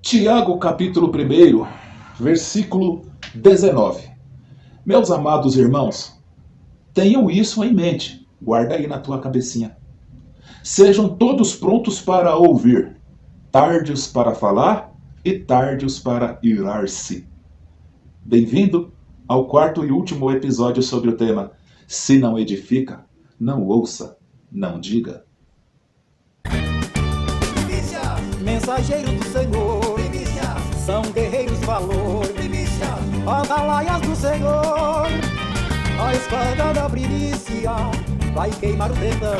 Tiago capítulo 1, versículo 19. Meus amados irmãos, tenham isso em mente, guarda aí na tua cabecinha. Sejam todos prontos para ouvir, tardios para falar e tardios para irar-se. Bem-vindo ao quarto e último episódio sobre o tema Se não edifica, não ouça, não diga. Mensageiro do Senhor, são guerreiros de valor, atalaias do Senhor, a espada da primícia vai queimar o tentador.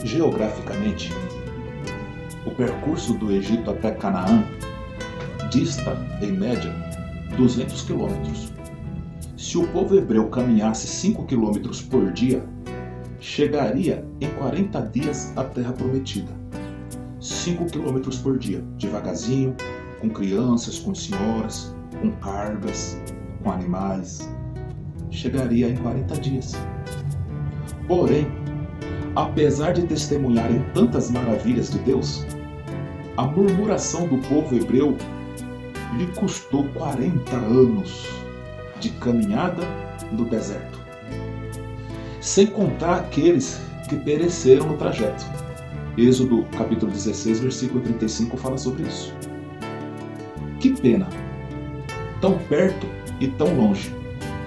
Geograficamente, o percurso do Egito até Canaã dista, em média, 200 quilômetros. Se o povo hebreu caminhasse 5 quilômetros por dia, chegaria em 40 dias à Terra Prometida. 5 quilômetros por dia, devagarzinho, com crianças, com senhoras, com cargas, com animais. Chegaria em 40 dias. Porém, apesar de testemunharem tantas maravilhas de Deus, a murmuração do povo hebreu lhe custou 40 anos de caminhada no deserto. Sem contar aqueles que pereceram no trajeto. Êxodo capítulo 16, versículo 35 fala sobre isso. Que pena! Tão perto e tão longe.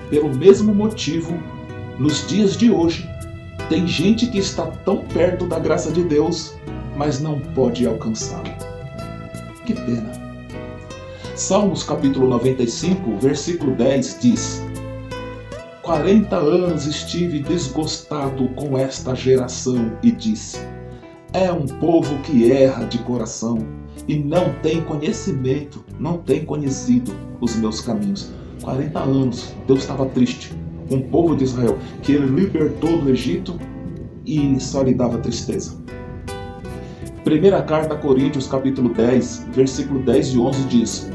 Pelo mesmo motivo, nos dias de hoje, tem gente que está tão perto da graça de Deus, mas não pode alcançá-la. Que pena! Salmos capítulo 95, versículo 10 diz: 40 anos estive desgostado com esta geração e disse: é um povo que erra de coração e não tem conhecimento, não tem conhecido os meus caminhos. 40 anos Deus estava triste com o povo de Israel, que ele libertou do Egito e só lhe dava tristeza. Primeira carta a Coríntios capítulo 10, versículo 10 e 11 diz: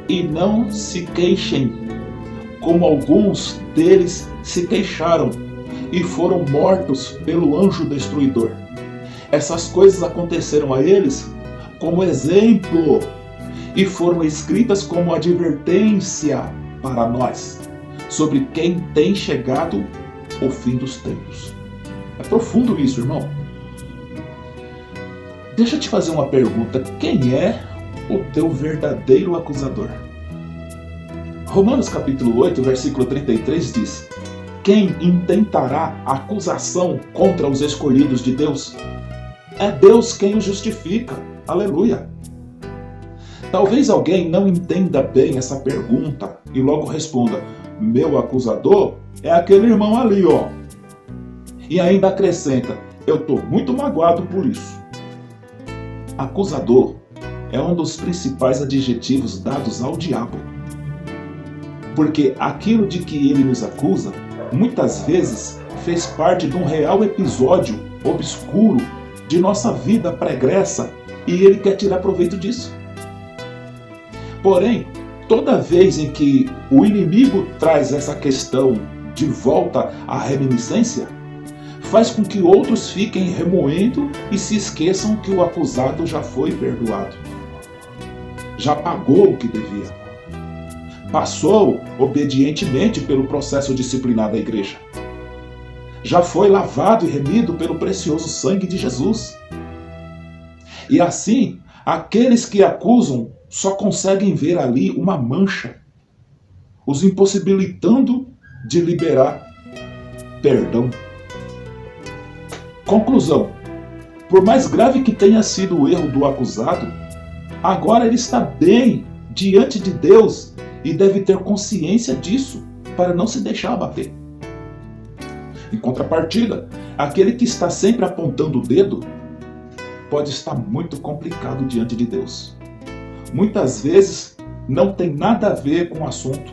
e não se queixem, como alguns deles se queixaram e foram mortos pelo anjo destruidor. Essas coisas aconteceram a eles como exemplo e foram escritas como advertência para nós, sobre quem tem chegado o fim dos tempos. É profundo isso, irmão. Deixa eu te fazer uma pergunta. Quem é o teu verdadeiro acusador? Romanos capítulo 8, versículo 33 diz: quem intentará acusação contra os escolhidos de Deus? É Deus quem os justifica. Aleluia! Talvez alguém não entenda bem essa pergunta e logo responda: meu acusador é aquele irmão ali, ó. E ainda acrescenta: eu estou muito magoado por isso. Acusador é um dos principais adjetivos dados ao diabo. Porque aquilo de que ele nos acusa, muitas vezes fez parte de um real episódio obscuro de nossa vida pregressa e ele quer tirar proveito disso. Porém, toda vez em que o inimigo traz essa questão de volta à reminiscência, faz com que outros fiquem remoendo e se esqueçam que o acusado já foi perdoado. Já pagou o que devia. Passou obedientemente pelo processo disciplinar da igreja. Já foi lavado e remido pelo precioso sangue de Jesus. E assim, aqueles que acusam só conseguem ver ali uma mancha, os impossibilitando de liberar perdão. Conclusão: por mais grave que tenha sido o erro do acusado, agora ele está bem diante de Deus e deve ter consciência disso para não se deixar abater. Em contrapartida, aquele que está sempre apontando o dedo pode estar muito complicado diante de Deus. Muitas vezes não tem nada a ver com o assunto,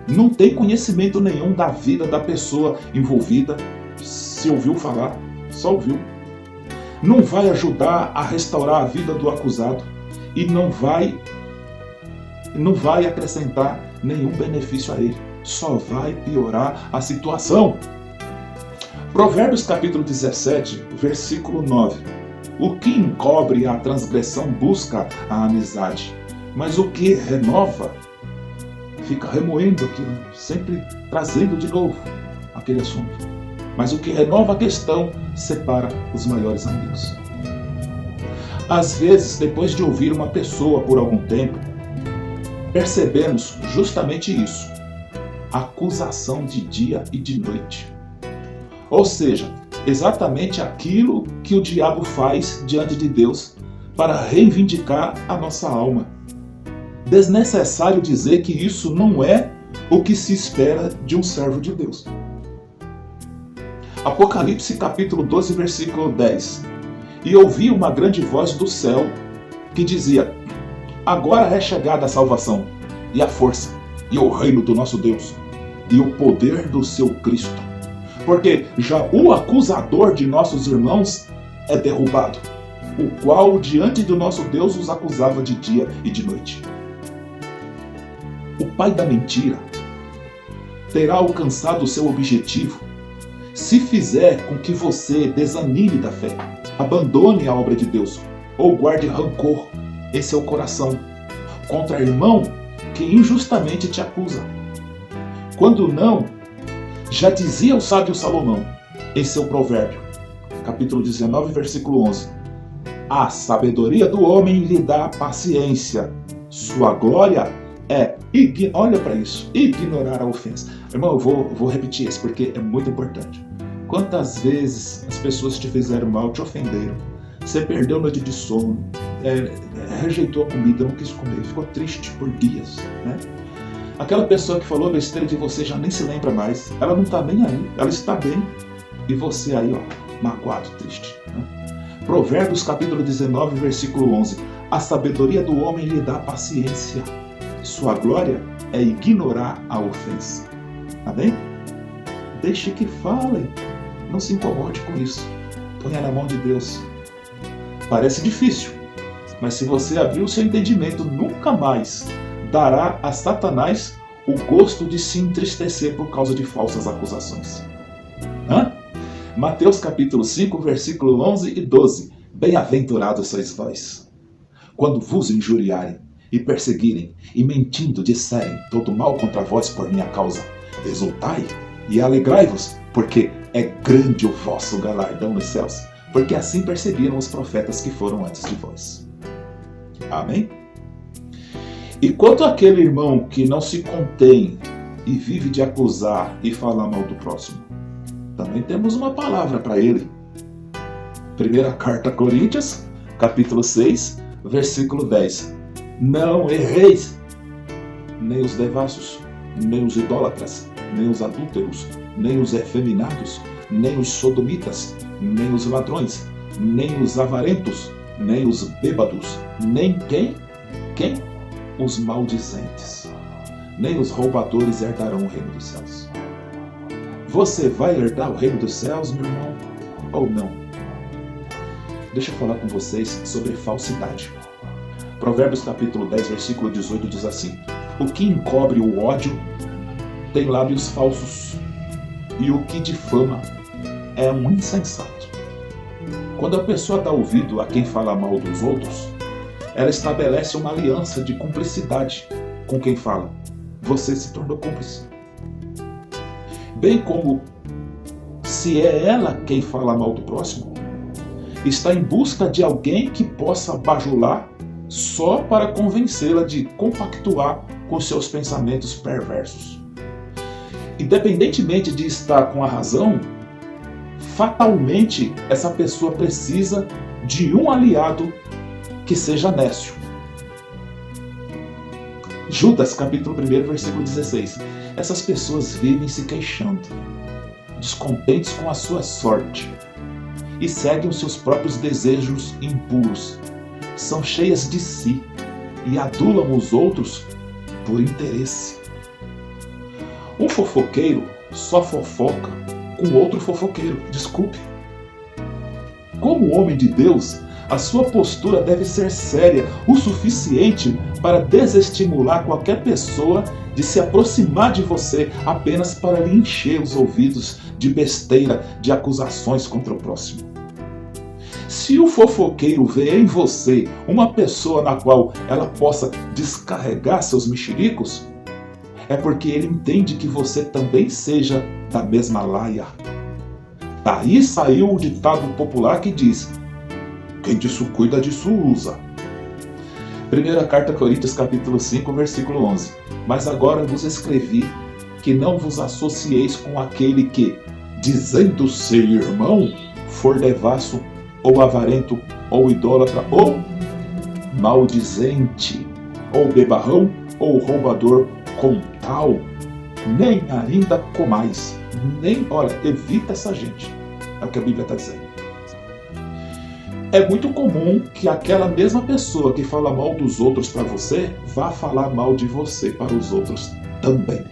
não tem conhecimento nenhum da vida da pessoa envolvida, se ouviu falar, só ouviu. Não vai ajudar a restaurar a vida do acusado e não vai acrescentar nenhum benefício a ele, só vai piorar a situação. Provérbios capítulo 17, versículo 9. O que encobre a transgressão busca a amizade, mas o que renova fica remoendo aquilo, sempre trazendo de novo aquele assunto. Mas o que renova a questão separa os maiores amigos. Às vezes, depois de ouvir uma pessoa por algum tempo, percebemos justamente isso: acusação de dia e de noite. Ou seja, exatamente aquilo que o diabo faz diante de Deus para reivindicar a nossa alma. Desnecessário dizer que isso não é o que se espera de um servo de Deus. Apocalipse capítulo 12, versículo 10. E ouvi uma grande voz do céu que dizia: agora é chegada a salvação, e a força, e o reino do nosso Deus, e o poder do seu Cristo. Porque já o acusador de nossos irmãos é derrubado, o qual diante do nosso Deus os acusava de dia e de noite. O pai da mentira terá alcançado o seu objetivo se fizer com que você desanime da fé, abandone a obra de Deus ou guarde rancor em seu coração contra irmão que injustamente te acusa. Quando não, já dizia o sábio Salomão em seu provérbio, capítulo 19, versículo 11: a sabedoria do homem lhe dá paciência, sua glória é, olha para isso, ignorar a ofensa. Irmão, eu vou repetir isso porque é muito importante. Quantas vezes as pessoas te fizeram mal, te ofenderam, você perdeu noite de sono, rejeitou a comida, não quis comer, ficou triste por dias, né? Aquela pessoa que falou besteira de você já nem se lembra mais, ela não está nem aí, ela está bem, e você aí, ó, magoado, triste, né? Provérbios capítulo 19, versículo 11: a sabedoria do homem lhe dá paciência, sua glória é ignorar a ofensa. Amém? Deixe que falem, não se incomode com isso, ponha na mão de Deus. Parece difícil, mas se você abrir o seu entendimento, nunca mais dará a Satanás o gosto de se entristecer por causa de falsas acusações. Mateus capítulo 5, versículo 11 e 12: bem-aventurados sois vós, quando vos injuriarem e perseguirem, e mentindo disserem todo mal contra vós por minha causa. Exultai e alegrai-vos, porque é grande o vosso galardão nos céus, porque assim perseguiram os profetas que foram antes de vós. Amém? E quanto àquele irmão que não se contém e vive de acusar e falar mal do próximo, também temos uma palavra para ele. Primeira carta a Coríntios, capítulo 6, versículo 10. Não erreis, nem os devassos, nem os idólatras, nem os adúlteros, nem os efeminados, nem os sodomitas, nem os ladrões, nem os avarentos, nem os bêbados, nem quem? Os maldizentes, nem os roubadores herdarão o reino dos céus. Você vai herdar o reino dos céus, meu irmão, ou não? Deixa eu falar com vocês sobre falsidade. Provérbios capítulo 10, versículo 18 diz assim: o que encobre o ódio tem lábios falsos, e o que difama é um insensato. Quando a pessoa dá ouvido a quem fala mal dos outros, ela estabelece uma aliança de cumplicidade com quem fala. Você se tornou cúmplice. Bem como, se é ela quem fala mal do próximo, está em busca de alguém que possa bajular só para convencê-la de compactuar com seus pensamentos perversos. Independentemente de estar com a razão, fatalmente essa pessoa precisa de um aliado que seja nécio. Judas, capítulo 1, versículo 16. Essas pessoas vivem se queixando, descontentes com a sua sorte, e seguem os seus próprios desejos impuros. São cheias de si e adulam os outros por interesse. Um fofoqueiro só fofoca com outro fofoqueiro, desculpe. Como homem de Deus, a sua postura deve ser séria o suficiente para desestimular qualquer pessoa de se aproximar de você apenas para lhe encher os ouvidos de besteira, de acusações contra o próximo. Se o fofoqueiro vê em você uma pessoa na qual ela possa descarregar seus mexericos, é porque ele entende que você também seja da mesma laia. Daí saiu o ditado popular que diz: quem disso cuida, disso usa. Primeira carta a Coríntios, capítulo 5, versículo 11. Mas agora vos escrevi que não vos associeis com aquele que, dizendo ser irmão, for devasso, ou avarento, ou idólatra, ou maldizente, ou bebarrão, ou roubador, com tal, nem ainda comais, olha, evita essa gente, é o que a Bíblia está dizendo. É muito comum que aquela mesma pessoa que fala mal dos outros para você, vá falar mal de você para os outros também.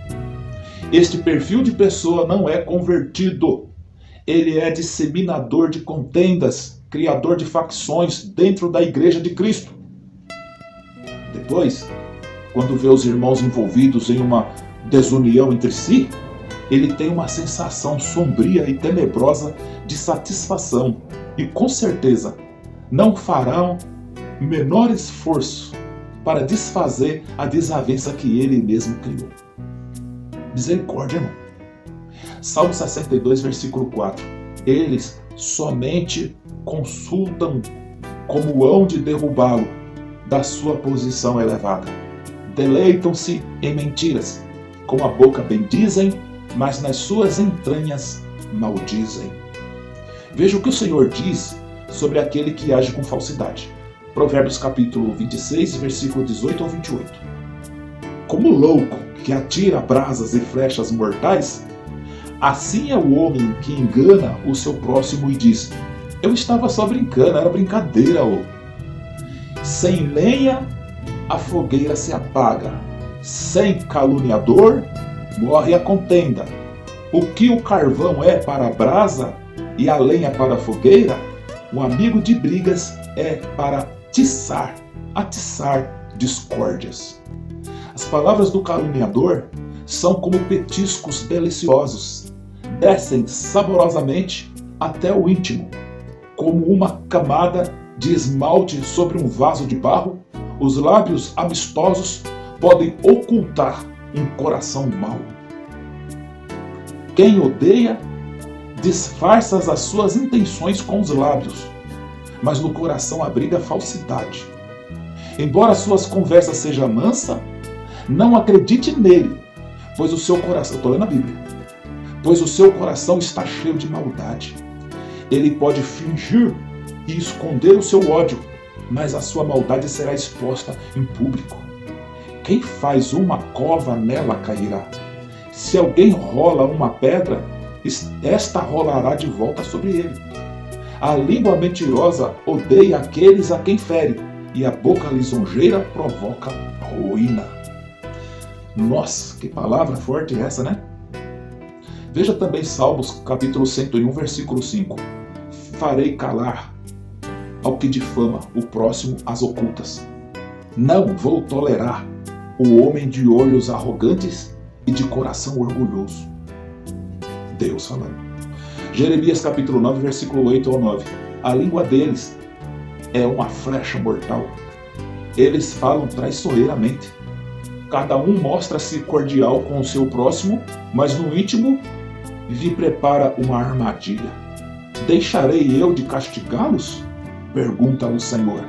Este perfil de pessoa não é convertido, ele é disseminador de contendas, criador de facções dentro da Igreja de Cristo. Depois, quando vê os irmãos envolvidos em uma desunião entre si, ele tem uma sensação sombria e tenebrosa de satisfação e, com certeza, não farão menor esforço para desfazer a desavença que ele mesmo criou. Misericórdia, irmão. Salmo 62, versículo 4. Eles somente consultam como hão de derrubá-lo da sua posição elevada. Deleitam-se em mentiras. Com a boca bendizem, mas nas suas entranhas maldizem. Veja o que o Senhor diz sobre aquele que age com falsidade. Provérbios capítulo 26, versículo 18 ao 28. Como louco que atira brasas e flechas mortais, assim é o homem que engana o seu próximo e diz: eu estava só brincando, era brincadeira. Sem lenha, a fogueira se apaga. Sem caluniador, morre a contenda. O que o carvão é para a brasa e a lenha para a fogueira, o amigo de brigas é para atiçar discórdias. As palavras do caluniador são como petiscos deliciosos, descem saborosamente até o íntimo. Como uma camada de esmalte sobre um vaso de barro, os lábios amistosos podem ocultar um coração mau. Quem odeia disfarça as suas intenções com os lábios, mas no coração abriga falsidade. Embora suas conversas sejam mansas, não acredite nele, pois o seu coração, estou lendo a Bíblia, pois o seu coração está cheio de maldade. Ele pode fingir e esconder o seu ódio, mas a sua maldade será exposta em público. Quem faz uma cova, nela cairá. Se alguém rola uma pedra, esta rolará de volta sobre ele. A língua mentirosa odeia aqueles a quem fere, e a boca lisonjeira provoca ruína. Nossa, que palavra forte é essa, né? Veja também Salmos, capítulo 101, versículo 5. Farei calar ao que difama o próximo às ocultas. Não vou tolerar o homem de olhos arrogantes e de coração orgulhoso. Deus falando. Jeremias capítulo 9, versículo 8 ao 9. A língua deles é uma flecha mortal. Eles falam traiçoeiramente. Cada um mostra-se cordial com o seu próximo, mas no íntimo lhe prepara uma armadilha. Deixarei eu de castigá-los? Pergunta o Senhor.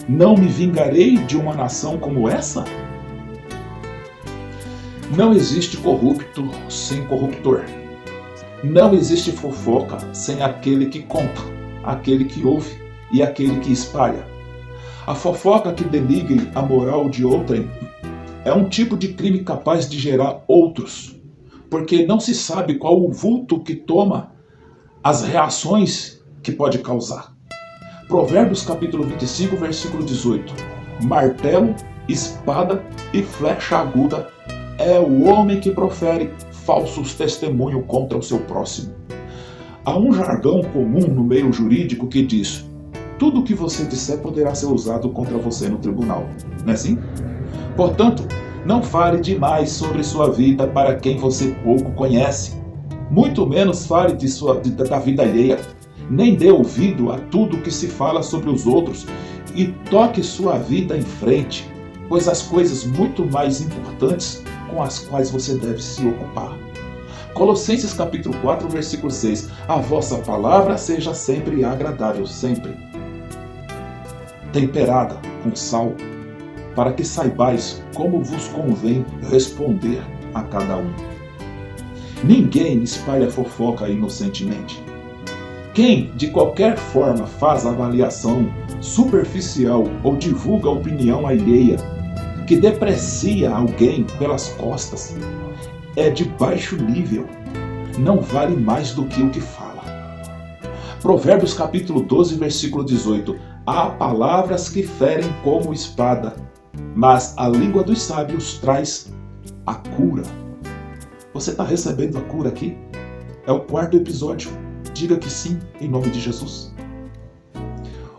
Não me vingarei de uma nação como essa? Não existe corrupto sem corruptor. Não existe fofoca sem aquele que conta, aquele que ouve e aquele que espalha. A fofoca que denigre a moral de outrem é um tipo de crime capaz de gerar outros, porque não se sabe qual o vulto que toma, as reações que pode causar. Provérbios capítulo 25, versículo 18. Martelo, espada e flecha aguda é o homem que profere falsos testemunhos contra o seu próximo. Há um jargão comum no meio jurídico que diz: tudo o que você disser poderá ser usado contra você no tribunal. Não é assim? Portanto, não fale demais sobre sua vida para quem você pouco conhece. Muito menos fale da vida alheia. Nem dê ouvido a tudo que se fala sobre os outros e toque sua vida em frente, pois as coisas muito mais importantes com as quais você deve se ocupar. Colossenses capítulo 4, versículo 6. A vossa palavra seja sempre agradável, sempre temperada com sal, para que saibais como vos convém responder a cada um. Ninguém espalha fofoca inocentemente. Quem, de qualquer forma, faz avaliação superficial ou divulga opinião alheia, que deprecia alguém pelas costas, é de baixo nível, não vale mais do que o que fala. Provérbios capítulo 12, versículo 18. Há palavras que ferem como espada, mas a língua dos sábios traz a cura. Você está recebendo a cura aqui? É o 4º episódio. Diga que sim, em nome de Jesus.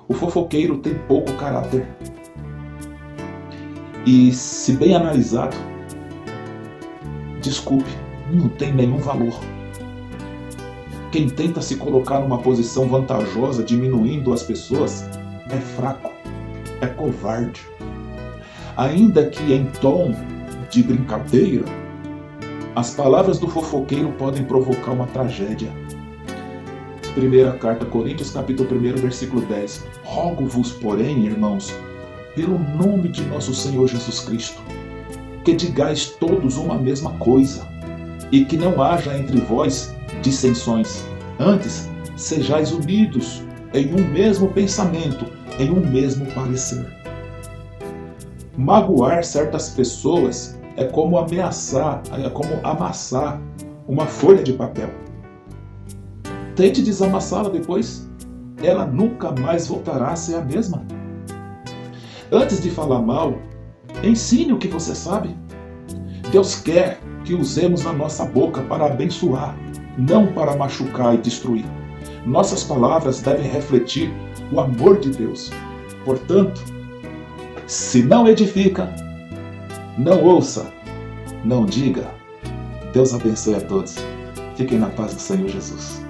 O fofoqueiro tem pouco caráter. E, se bem analisado, desculpe, não tem nenhum valor. Quem tenta se colocar numa posição vantajosa, diminuindo as pessoas, é fraco, é covarde. Ainda que em tom de brincadeira, as palavras do fofoqueiro podem provocar uma tragédia. Primeira carta a Coríntios, capítulo 1, versículo 10. Rogo-vos, porém, irmãos, pelo nome de nosso Senhor Jesus Cristo, que digais todos uma mesma coisa, e que não haja entre vós dissensões. Antes, sejais unidos em um mesmo pensamento, em um mesmo parecer. Magoar certas pessoas é como amassar uma folha de papel. Tente desamassá-la depois, ela nunca mais voltará a ser a mesma. Antes de falar mal, ensine o que você sabe. Deus quer que usemos a nossa boca para abençoar, não para machucar e destruir. Nossas palavras devem refletir o amor de Deus. Portanto, se não edifica, não ouça, não diga. Deus abençoe a todos. Fiquem na paz do Senhor Jesus.